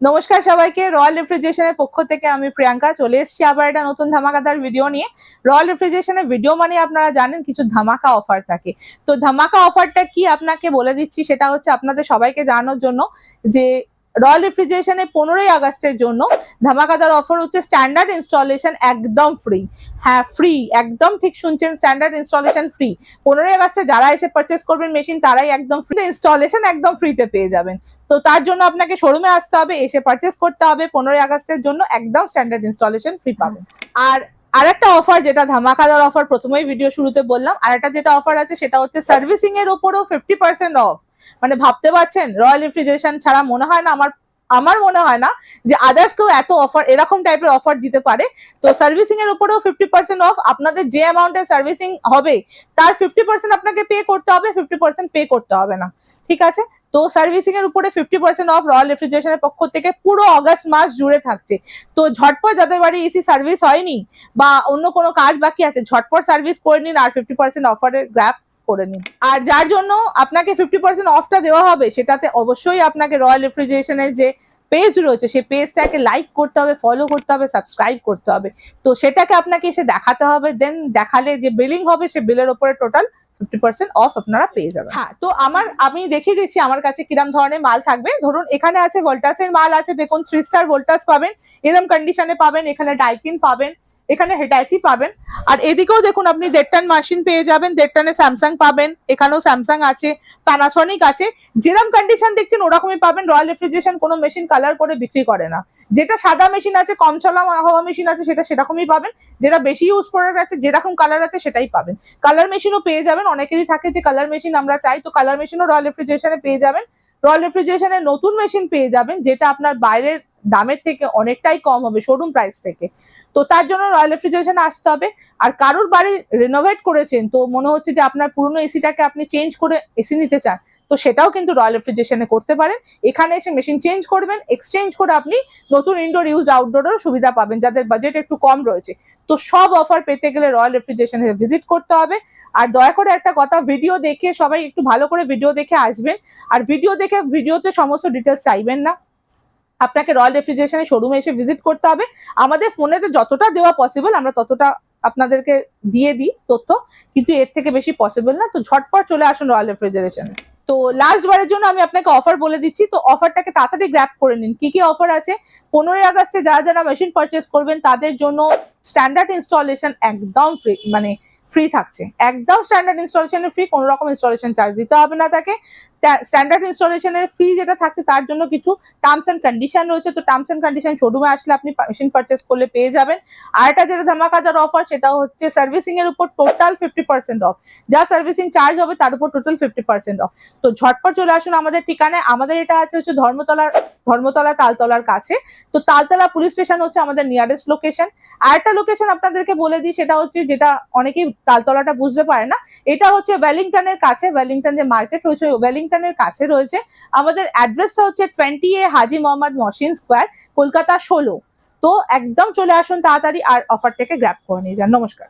নমস্কার সবাইকে, রয়্যাল রেফ্রিজারেশনের পক্ষ থেকে আমি প্রিয়াঙ্কা চলে এসেছি আবার একটা নতুন ধামাকাদার ভিডিও নিয়ে। রয়্যাল রেফ্রিজারেশনের ভিডিও মানে আপনারা জানেন কিছু ধামাকা অফার থাকে। তো ধামাকা অফারটা কি আপনাকে বলে দিচ্ছি, সেটা হচ্ছে আপনাদের সবাইকে জানানোর জন্য যে রয়্যাল রেফ্রিজারেশনে 15ই আগস্টের জন্য ধামাকাদার অফার হচ্ছে স্ট্যান্ডার্ড ইনস্টলেশন একদম ফ্রি। হ্যাঁ, ফ্রি, একদম ঠিক শুনছেন, স্ট্যান্ডার্ড ইনস্টলেশন ফ্রি। 15ই আগস্টে যারা এসে পারচেস করবেন মেশিন তারাই একদম ফ্রি ইনস্টলেশন একদম ফ্রিতে পেয়ে যাবেন। তো তার জন্য আপনাকে শোরুমে আসতে হবে, এসে পারচেস করতে হবে। 15ই আগস্টের জন্য একদম স্ট্যান্ডার্ড ইনস্টলেশন ফ্রি পাবেন। আর একটা অফার, যেটা ধামাকাদার অফার, প্রথমেই ভিডিও শুরুতে বললাম, আর একটা যেটা অফার আছে সেটা হচ্ছে সার্ভিসিং এর উপরও 50% অফ। মানে ভাবতে পারছেন, রয়্যাল রেফ্রিজারেশন ছাড়া মনে হয় না আমার মনে হয় না যে আদার্স কেউ এত অফার, এরকম টাইপের অফার দিতে পারে। তো সার্ভিসিং এর উপরেও 50% অফ। আপনাদের যে অ্যামাউন্টের সার্ভিসিং হবে তার 50% আপনাকে পে করতে হবে, 50% পে করতে হবে না। ঠিক আছে? তো সার্ভিসিং এর উপরে 50% অফ রয়্যাল রেফ্রিজারেশনের পক্ষ থেকে পুরো অগাস্ট মাস জুড়ে থাকছে। তো ঝটপট যাদের বাড়ি এসি সার্ভিস হয়নি বা অন্য কোনো কাজ বাকি আছে, ঝটপট সার্ভিস করে নিন আর 50% অফারের গ্র্যাব করে নিন। আর যার জন্য আপনাকে 50% অফটা দেওয়া হবে, সেটাতে অবশ্যই আপনাকে রয়্যাল রেফ্রিজারেশনের যে পেজ রয়েছে সেই পেজটাকে লাইক করতে হবে, ফলো করতে হবে, সাবস্ক্রাইব করতে হবে। তো সেটাকে আপনাকে এসে দেখাতে হবে, দেন দেখালে যে বিলিং হবে সে বিলের উপরে টোটাল 50% অফ আপনারা পেয়ে যাবেন। হ্যাঁ, তো আমি দেখিয়ে দিচ্ছি আমার কাছে কিরম ধরনের মাল থাকবে। ধরুন এখানে আছে ভোল্টাসের মাল আছে, দেখুন 3 স্টার ভোল্টাস পাবেন, এরম কন্ডিশনে পাবেন। এখানে ডাইকিন পাবেন, এখানে হিটাচি পাবেন। আর এদিকেও দেখুন আপনি দেড়টান মেশিন পেয়ে যাবেন, দেড়টানে স্যামসাং পাবেন, এখানেও স্যামসাং আছে, প্যানাসনিক আছে। যেরকম কন্ডিশন দেখছেন ওরকমই পাবেন। রয়্যাল রেফ্রিজারেশন কোনো মেশিন কালার করে বিক্রি করে না। যেটা সাদা মেশিন আছে, কম চলা হওয়া মেশিন আছে, সেটা সেরকমই পাবেন। যেটা বেশি ইউজ করে আছে, যেরকম কালার আছে সেটাই পাবেন। কালার মেশিনও পেয়ে যাবেন। অনেকেরই থাকে যে কালার মেশিন আমরা চাই, তো কালার মেশিনও রয়্যাল রেফ্রিজারেশনে পেয়ে যাবেন। রয়্যাল রেফ্রিজারেশনের নতুন মেশিন পেয়ে যাবেন, যেটা আপনার বাইরের দামের থেকে অনেকটাই কম হবে, শোরুম প্রাইস থেকে। তো তার জন্য রয়্যাল রেফ্রিজারেশনে আসতে হবে। আর কারোর বাড়ি রিনোভেট করেছেন, তো মনে হচ্ছে যে আপনার পুরনো এসিটাকে আপনি চেঞ্জ করে এসি নিতে চান, তো সেটাও কিন্তু রয়্যাল রেফ্রিজারেশনে করতে পারেন। এখানে এসে মেশিন চেঞ্জ করবেন, এক্সচেঞ্জ করে আপনি নতুন ইনডোর ইউজ আউটডোরের সুবিধা পাবেন, যাদের বাজেট একটু কম রয়েছে। তো সব অফার পেতে গেলে রয়্যাল রেফ্রিজারেশনে ভিজিট করতে হবে। আর দয়া করে একটা কথা, ভিডিও দেখে সবাই একটু ভালো করে ভিডিও দেখে আসবেন। আর ভিডিও দেখে ভিডিওতে সমস্ত ডিটেলস চাইবেন না, আপনাকে রয়্যাল রেফ্রিজারেশনের শোরুমে এসে ভিজিট করতে হবে। আমাদের ফোনেতে যতটা দেওয়া পসিবল আমরা ততটা আপনাদেরকে দিয়ে দিই তথ্য, কিন্তু এর থেকে বেশি পসিবল না। তো ঝটপট চলে আসুন রয়্যাল রেফ্রিজারেশনে। তো লাস্ট বারের জন্য আমি আপনাকে অফার বলে দিচ্ছি, তো অফারটাকে তাড়াতাড়ি গ্র্যাব করে নিন। কি কি অফার আছে? 15ই আগস্টে যারা যারা মেশিন পারচেস করবেন তাদের জন্য স্ট্যান্ডার্ড ইনস্টলেশন একদম ফ্রি, মানে ফ্রি থাকছে। একদম স্ট্যান্ডার্ড ইনস্টলেশনে ফ্রি, কোনো রকম ইনস্টলেশন চার্জ দিতে হবে না তাকে। স্ট্যান্ডার্ড ইনস্টলেশনের ফ্রি যেটা থাকছে তার জন্য কিছু টার্মস এন্ড কন্ডিশন রয়েছে। তো টার্মস এন্ড কন্ডিশন শোরুমে আসলে আপনি মেশিন পারচেস করলে পেয়ে যাবেন। আর একটা যেটা ধামাকাদার অফার, সেটা হচ্ছে সার্ভিসিং এর উপর টোটাল 50% অফ। যা সার্ভিসিং চার্জ হবে তার উপর টোটাল 50% অফ। তো ঝটপট চলে আসুন আমাদের ঠিকানায়। আমাদের এটা আছে হচ্ছে ধর্মতলা তালতলার কাছে। তো তালতলা পুলিশ স্টেশন হচ্ছে আমাদের নিয়ারেস্ট লোকেশন। আর একটা লোকেশন আপনাদেরকে বলে দিই, সেটা হচ্ছে, যেটা অনেকেই তালতলাটা বুঝতে পারে না, এটা হচ্ছে ওয়েলিংটনের কাছে। ওয়েলিংটন যে মার্কেট রয়েছে ওয়েলিংটনের কাছে রয়েছে। আমাদের অ্যাড্রেসটা হচ্ছে 20A হাজী মোহাম্মদ মহসিন স্কোয়ার, কলকাতা 16। তো একদম চলে আসুন তাড়াতাড়ি আর অফারটাকে গ্র্যাব করে নিয়ে যান। নমস্কার।